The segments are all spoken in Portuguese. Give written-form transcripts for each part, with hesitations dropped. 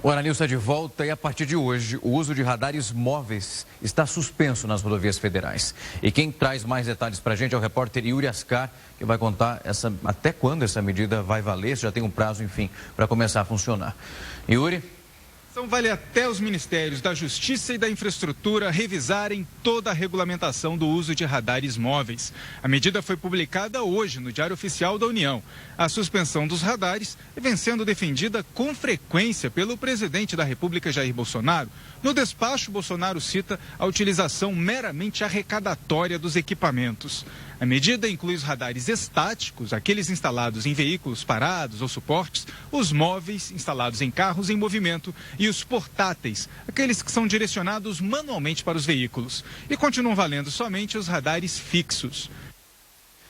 O Ananilson é de volta e a partir de hoje o uso de radares móveis está suspenso nas rodovias federais. E quem traz mais detalhes para a gente é o repórter Yuri Ascar, que vai contar até quando essa medida vai valer, se já tem um prazo, enfim, para começar a funcionar. Yuri? Vale até os Ministérios da Justiça e da Infraestrutura revisarem toda a regulamentação do uso de radares móveis. A medida foi publicada hoje no Diário Oficial da União. A suspensão dos radares vem sendo defendida com frequência pelo presidente da República, Jair Bolsonaro. No despacho, Bolsonaro cita a utilização meramente arrecadatória dos equipamentos. A medida inclui os radares estáticos, aqueles instalados em veículos parados ou suportes, os móveis instalados em carros em movimento e os portáteis, aqueles que são direcionados manualmente para os veículos. E continuam valendo somente os radares fixos.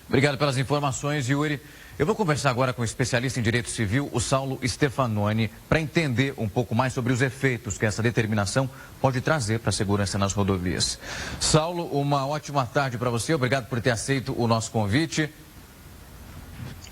Obrigado pelas informações, Yuri. Eu vou conversar agora com o especialista em direito civil, o Saulo Stefanoni, para entender um pouco mais sobre os efeitos que essa determinação pode trazer para a segurança nas rodovias. Saulo, uma ótima tarde para você. Obrigado por ter aceito o nosso convite.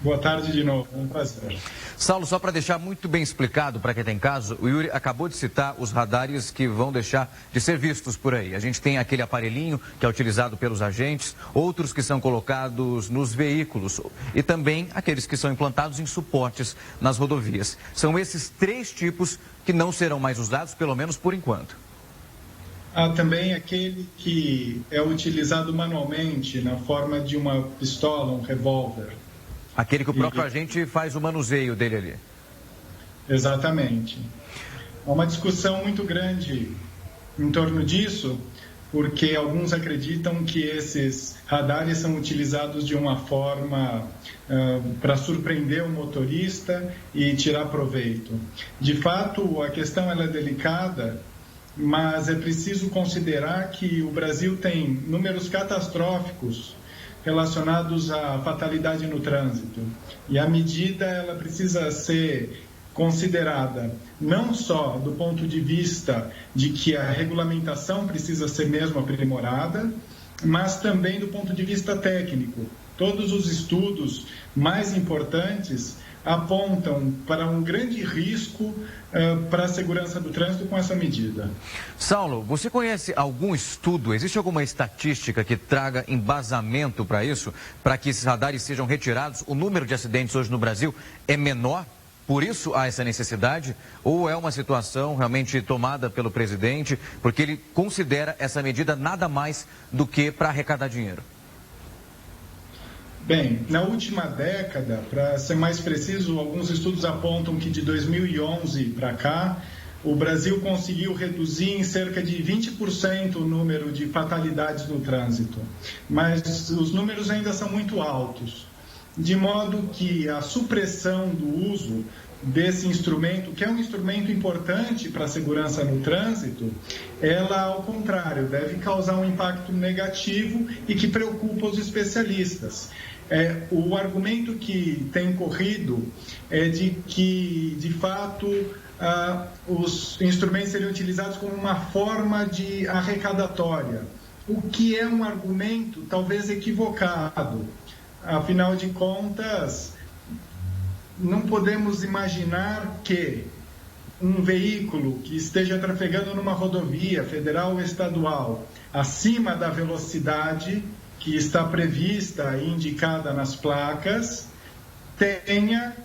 Boa tarde de novo, é um prazer. Saulo, só para deixar muito bem explicado para quem tem caso, o Yuri acabou de citar os radares que vão deixar de ser vistos por aí. A gente tem aquele aparelhinho que é utilizado pelos agentes, outros que são colocados nos veículos e também aqueles que são implantados em suportes nas rodovias. São esses três tipos que não serão mais usados, pelo menos por enquanto. Há também aquele que é utilizado manualmente na forma de uma pistola, um revólver. Aquele que o próprio agente faz o manuseio dele ali. Exatamente. Há uma discussão muito grande em torno disso, porque alguns acreditam que esses radares são utilizados de uma forma para surpreender o motorista e tirar proveito. De fato, a questão ela é delicada, mas é preciso considerar que o Brasil tem números catastróficos relacionados à fatalidade no trânsito. E a medida ela precisa ser considerada não só do ponto de vista de que a regulamentação precisa ser mesmo aprimorada, mas também do ponto de vista técnico. Todos os estudos mais importantes apontam para um grande risco para a segurança do trânsito com essa medida. Saulo, você conhece algum estudo, existe alguma estatística que traga embasamento para isso, para que esses radares sejam retirados? O número de acidentes hoje no Brasil é menor, por isso há essa necessidade? Ou é uma situação realmente tomada pelo presidente, porque ele considera essa medida nada mais do que para arrecadar dinheiro? Bem, na última década, para ser mais preciso, alguns estudos apontam que de 2011 para cá, o Brasil conseguiu reduzir em cerca de 20% o número de fatalidades no trânsito. Mas os números ainda são muito altos, de modo que a supressão do uso desse instrumento, que é um instrumento importante para a segurança no trânsito, ela, ao contrário, deve causar um impacto negativo e que preocupa os especialistas. O argumento que tem corrido é de que, de fato, os instrumentos seriam utilizados como uma forma de arrecadatória, o que é um argumento talvez equivocado. Afinal de contas, não podemos imaginar que um veículo que esteja trafegando numa rodovia federal ou estadual acima da velocidade que está prevista e indicada nas placas, tenha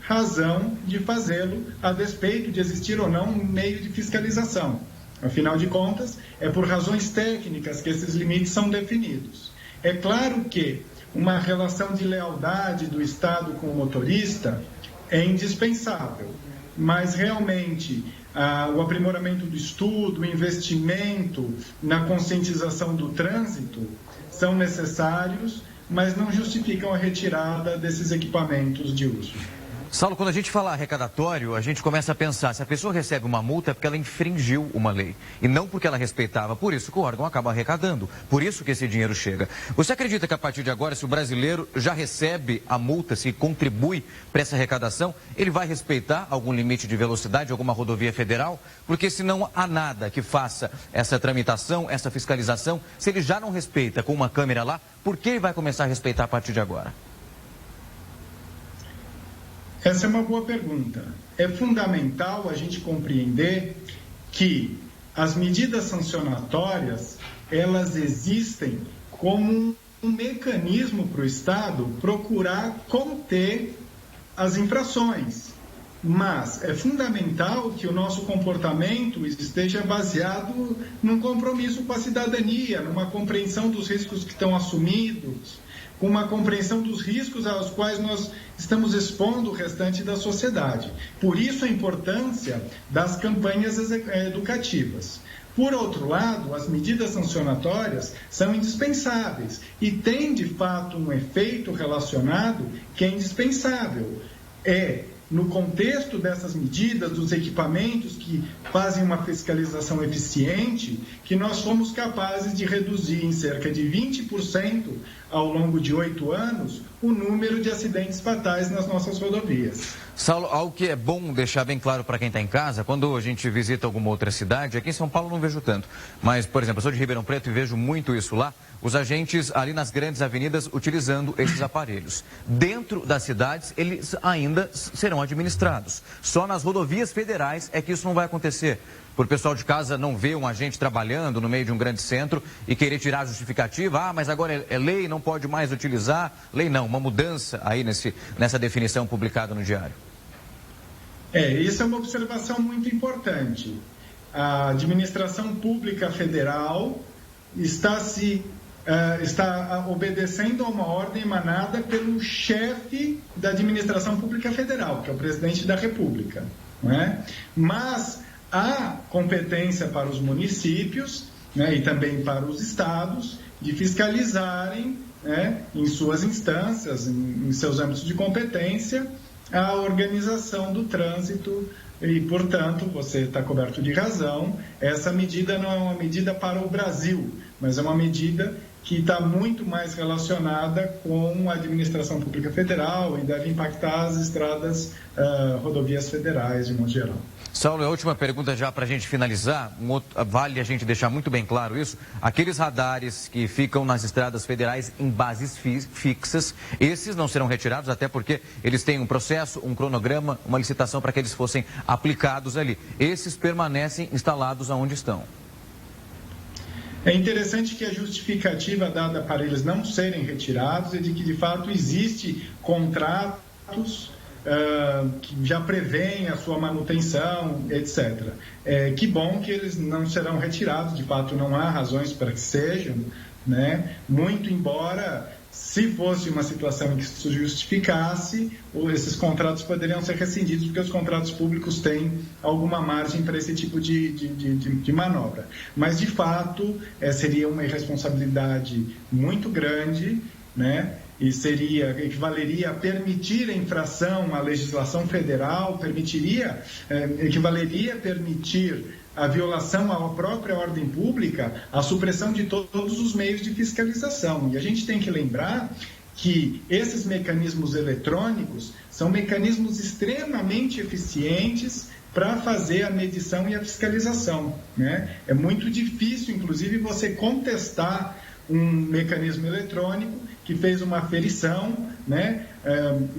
razão de fazê-lo, a despeito de existir ou não um meio de fiscalização. Afinal de contas, é por razões técnicas que esses limites são definidos. É claro que uma relação de lealdade do Estado com o motorista é indispensável, mas realmente o aprimoramento do estudo, o investimento na conscientização do trânsito são necessários, mas não justificam a retirada desses equipamentos de uso. Saulo, quando a gente fala arrecadatório, a gente começa a pensar, se a pessoa recebe uma multa é porque ela infringiu uma lei e não porque ela respeitava, por isso que o órgão acaba arrecadando, por isso que esse dinheiro chega. Você acredita que a partir de agora, se o brasileiro já recebe a multa, se contribui para essa arrecadação, ele vai respeitar algum limite de velocidade, alguma rodovia federal? Porque se não há nada que faça essa tramitação, essa fiscalização, se ele já não respeita com uma câmera lá, por que ele vai começar a respeitar a partir de agora? Essa é uma boa pergunta. É fundamental a gente compreender que as medidas sancionatórias, elas existem como um mecanismo para o Estado procurar conter as infrações. Mas é fundamental que o nosso comportamento esteja baseado num compromisso com a cidadania, numa compreensão dos riscos que estão assumidos, com uma compreensão dos riscos aos quais nós estamos expondo o restante da sociedade. Por isso a importância das campanhas educativas. Por outro lado, as medidas sancionatórias são indispensáveis e têm, de fato, um efeito relacionado que é indispensável. No contexto dessas medidas, dos equipamentos que fazem uma fiscalização eficiente, que nós fomos capazes de reduzir em cerca de 20% ao longo de 8 anos o número de acidentes fatais nas nossas rodovias. Saulo, algo que é bom deixar bem claro para quem está em casa, quando a gente visita alguma outra cidade, aqui em São Paulo não vejo tanto, mas, por exemplo, eu sou de Ribeirão Preto e vejo muito isso lá, os agentes ali nas grandes avenidas utilizando esses aparelhos. Dentro das cidades, eles ainda serão administrados. Só nas rodovias federais é que isso não vai acontecer. Por o pessoal de casa não ver um agente trabalhando no meio de um grande centro e querer tirar a justificativa, mas agora é lei, não pode mais utilizar. Lei não, uma mudança aí nessa definição publicada no Diário. Isso é uma observação muito importante. A administração pública federal está obedecendo a uma ordem emanada pelo chefe da administração pública federal, que é o presidente da República, não é? Mas há competência para os municípios, né, e também para os estados de fiscalizarem, né, em suas instâncias, em seus âmbitos de competência, a organização do trânsito e, portanto, você está coberto de razão, essa medida não é uma medida para o Brasil, mas é uma medida que está muito mais relacionada com a administração pública federal e deve impactar as estradas, rodovias federais de modo geral. Saulo, a última pergunta já para a gente finalizar, vale a gente deixar muito bem claro isso, aqueles radares que ficam nas estradas federais em bases fixas, esses não serão retirados, até porque eles têm um processo, um cronograma, uma licitação para que eles fossem aplicados ali. Esses permanecem instalados aonde estão. É interessante que a justificativa dada para eles não serem retirados é de que, de fato, existe contratos que já prevêem a sua manutenção, etc. Que bom que eles não serão retirados, de fato não há razões para que sejam, né? Muito embora, se fosse uma situação em que isso justificasse, esses contratos poderiam ser rescindidos, porque os contratos públicos têm alguma margem para esse tipo de manobra. Mas, de fato, seria uma irresponsabilidade muito grande, né? E equivaleria a permitir a infração à legislação federal, equivaleria a permitir a violação à própria ordem pública, a supressão de todos os meios de fiscalização. E a gente tem que lembrar que esses mecanismos eletrônicos são mecanismos extremamente eficientes para fazer a medição e a fiscalização, né? É muito difícil, inclusive, você contestar um mecanismo eletrônico que fez uma aferição, né?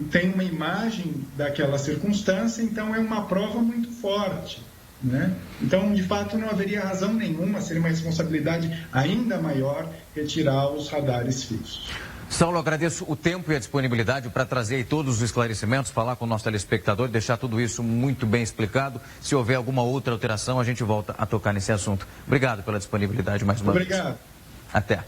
Tem uma imagem daquela circunstância, então é uma prova muito forte, né? Então, de fato, não haveria razão nenhuma, seria uma responsabilidade ainda maior retirar os radares fixos. Saulo, agradeço o tempo e a disponibilidade para trazer aí todos os esclarecimentos, falar com o nosso telespectador, deixar tudo isso muito bem explicado. Se houver alguma outra alteração, a gente volta a tocar nesse assunto. Obrigado pela disponibilidade mais uma vez. Obrigado. Até.